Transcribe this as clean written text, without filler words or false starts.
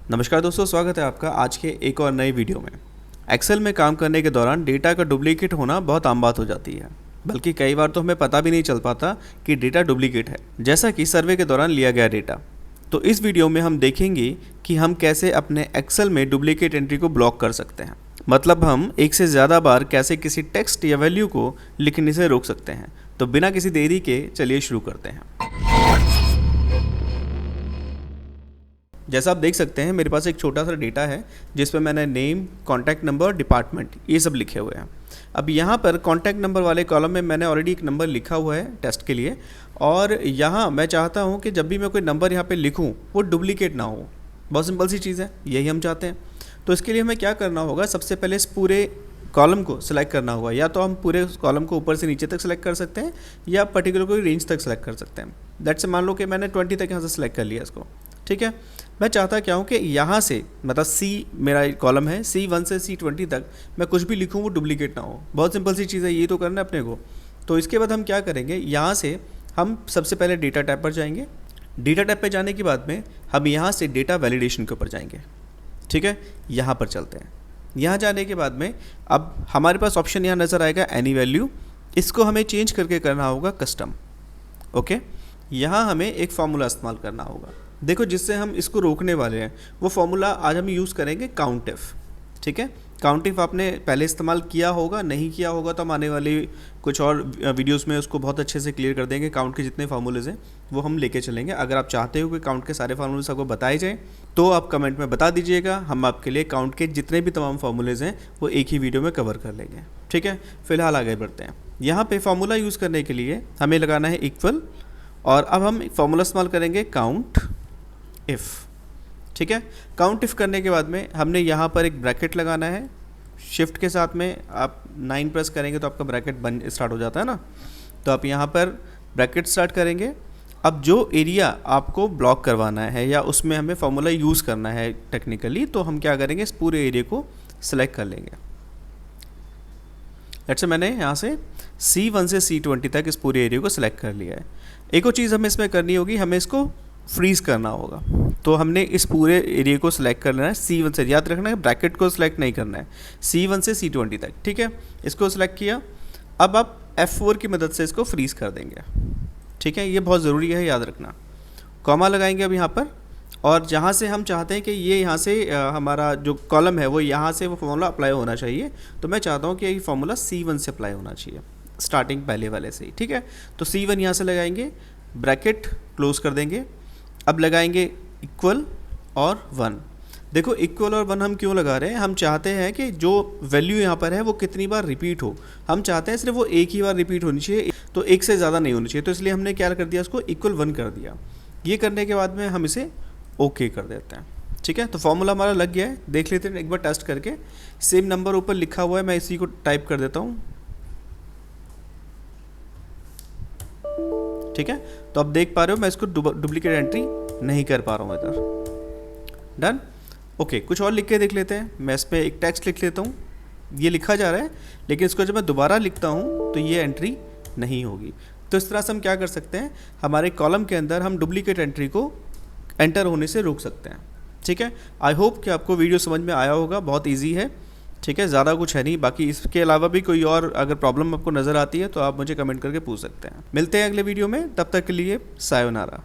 नमस्कार दोस्तों, स्वागत है आपका आज के एक और नए वीडियो में। एक्सेल में काम करने के दौरान डेटा का डुप्लीकेट होना बहुत आम बात हो जाती है, बल्कि कई बार तो हमें पता भी नहीं चल पाता कि डेटा डुप्लीकेट है, जैसा कि सर्वे के दौरान लिया गया डेटा। तो इस वीडियो में हम देखेंगे कि हम कैसे अपने एक्सेल में डुप्लीकेट एंट्री को ब्लॉक कर सकते हैं। मतलब हम एक से ज़्यादा बार कैसे किसी टेक्स्ट या वैल्यू को लिखने से रोक सकते हैं। तो बिना किसी देरी के चलिए शुरू करते हैं। जैसा आप देख सकते हैं मेरे पास एक छोटा सा डेटा है जिसमें मैंने नेम, कॉन्टैक्ट नंबर, डिपार्टमेंट ये सब लिखे हुए हैं। अब यहाँ पर कॉन्टैक्ट नंबर वाले कॉलम में मैंने ऑलरेडी एक नंबर लिखा हुआ है टेस्ट के लिए, और यहाँ मैं चाहता हूँ कि जब भी मैं कोई नंबर यहाँ पे लिखूँ वो डुप्लीकेट ना हो। बहुत सिंपल सी चीज़ है, यही हम चाहते हैं। तो इसके लिए हमें क्या करना होगा, सबसे पहले इस पूरे कॉलम को सिलेक्ट करना होगा। या तो हम पूरे कॉलम को ऊपर से नीचे तक सिलेक्ट कर सकते हैं या पर्टिकुलर कोई रेंज तक सिलेक्ट कर सकते हैं। दैट से मान लो कि मैंने 20 तक यहाँ से सिलेक्ट कर लिया इसको, ठीक है। मैं चाहता क्या हूँ कि यहाँ से मतलब C मेरा कॉलम है, C1 से C20 तक मैं कुछ भी लिखूँ वो डुप्लीकेट ना हो। बहुत सिंपल सी चीज़ है, ये तो करना है अपने को। तो इसके बाद हम क्या करेंगे, यहाँ से हम सबसे पहले डेटा टैब पर जाएंगे। डेटा टैब पर जाने के बाद में हम यहाँ से डेटा वैलिडेशन के ऊपर जाएंगे, ठीक है। यहाँ पर चलते हैं। यहाँ जाने के बाद में अब हमारे पास ऑप्शन यहाँ नज़र आएगा एनी वैल्यू। इसको हमें चेंज करके करना होगा कस्टम, ओके। यहाँ हमें एक फार्मूला इस्तेमाल करना होगा, देखो जिससे हम इसको रोकने वाले हैं। वो फार्मूला आज हम यूज़ करेंगे काउंट इफ, ठीक है। काउंट इफ आपने पहले इस्तेमाल किया होगा, नहीं किया होगा तो हम आने वाली कुछ और वीडियोस में उसको बहुत अच्छे से क्लियर कर देंगे। काउंट के जितने फार्मूलेज हैं वो हम लेके चलेंगे। अगर आप चाहते हो कि काउंट के सारे फार्मूलेज आपको बताए जाएँ तो आप कमेंट में बता दीजिएगा, हम आपके लिए काउंट के जितने भी तमाम फार्मूलेज हैं वो एक ही वीडियो में कवर कर लेंगे, ठीक है। फिलहाल आगे बढ़ते हैं। यहाँ पर फार्मूला यूज़ करने के लिए हमें लगाना है इक्वल, और अब हम फार्मूला इस्तेमाल करेंगे काउंट इफ़, ठीक है। काउंट इफ़ करने के बाद में हमने यहाँ पर एक ब्रैकेट लगाना है। शिफ्ट के साथ में आप 9 प्रेस करेंगे तो आपका ब्रैकेट बन स्टार्ट हो जाता है ना। तो आप यहाँ पर ब्रैकेट स्टार्ट करेंगे। अब जो एरिया आपको ब्लॉक करवाना है या उसमें हमें फार्मूला यूज़ करना है टेक्निकली, तो हम क्या करेंगे, इस पूरे एरिया को सिलेक्ट कर लेंगे। लेट्स से मैंने यहाँ से C1 से C20 तक इस पूरे एरिया को सिलेक्ट कर लिया है। एक और चीज़ हमें इसमें करनी होगी, हमें इसको फ्रीज़ करना होगा। तो हमने इस पूरे एरिया को सिलेक्ट कर लेना है C1 से, याद रखना है ब्रैकेट को सिलेक्ट नहीं करना है, C1 से C20 तक, ठीक है। इसको सिलेक्ट किया। अब आप F4 की मदद से इसको फ्रीज़ कर देंगे, ठीक है। ये बहुत ज़रूरी है, याद रखना। कॉमा लगाएंगे अब यहाँ पर, और जहाँ से हम चाहते हैं कि ये यहाँ से हमारा जो कॉलम है वो यहाँ से वो फार्मूला अप्लाई होना चाहिए, तो मैं चाहता हूँ कि ये फार्मूला C1 से अप्लाई होना चाहिए, स्टार्टिंग पहले वाले से ही, ठीक है। तो C1 यहाँ से लगाएंगे, ब्रैकेट क्लोज कर देंगे। अब लगाएंगे इक्वल और 1। देखो इक्वल और 1 हम क्यों लगा रहे हैं, हम चाहते हैं कि जो वैल्यू यहाँ पर है वो कितनी बार रिपीट हो। हम चाहते हैं सिर्फ वो एक ही बार रिपीट होनी चाहिए, तो एक से ज़्यादा नहीं होनी चाहिए। तो इसलिए हमने क्या कर दिया, उसको इक्वल 1 कर दिया। ये करने के बाद में हम इसे ओके कर देते हैं, ठीक है। तो फॉर्मूला हमारा लग गया है, देख लेते हैं एक बार टेस्ट करके। सेम नंबर ऊपर लिखा हुआ है, मैं इसी को टाइप कर देता हूँ, ठीक है। तो अब देख पा रहे हो मैं इसको डुप्लीकेट एंट्री नहीं कर पा रहा हूँ इधर। Done, okay. कुछ और लिख के देख लेते हैं। मैं इस पर एक टेक्स्ट लिख लेता हूँ, ये लिखा जा रहा है, लेकिन इसको जब मैं दोबारा लिखता हूँ तो ये एंट्री नहीं होगी। तो इस तरह से हम क्या कर सकते हैं, हमारे कॉलम के अंदर हम डुप्लीकेट एंट्री को एंटर होने से रोक सकते हैं, ठीक है। आई होप कि आपको वीडियो समझ में आया होगा, बहुत ईजी है, ठीक है। ज़्यादा कुछ है नहीं। बाकी इसके अलावा भी कोई और अगर प्रॉब्लम आपको नज़र आती है तो आप मुझे कमेंट करके पूछ सकते हैं। मिलते हैं अगले वीडियो में, तब तक के लिए सायोनारा।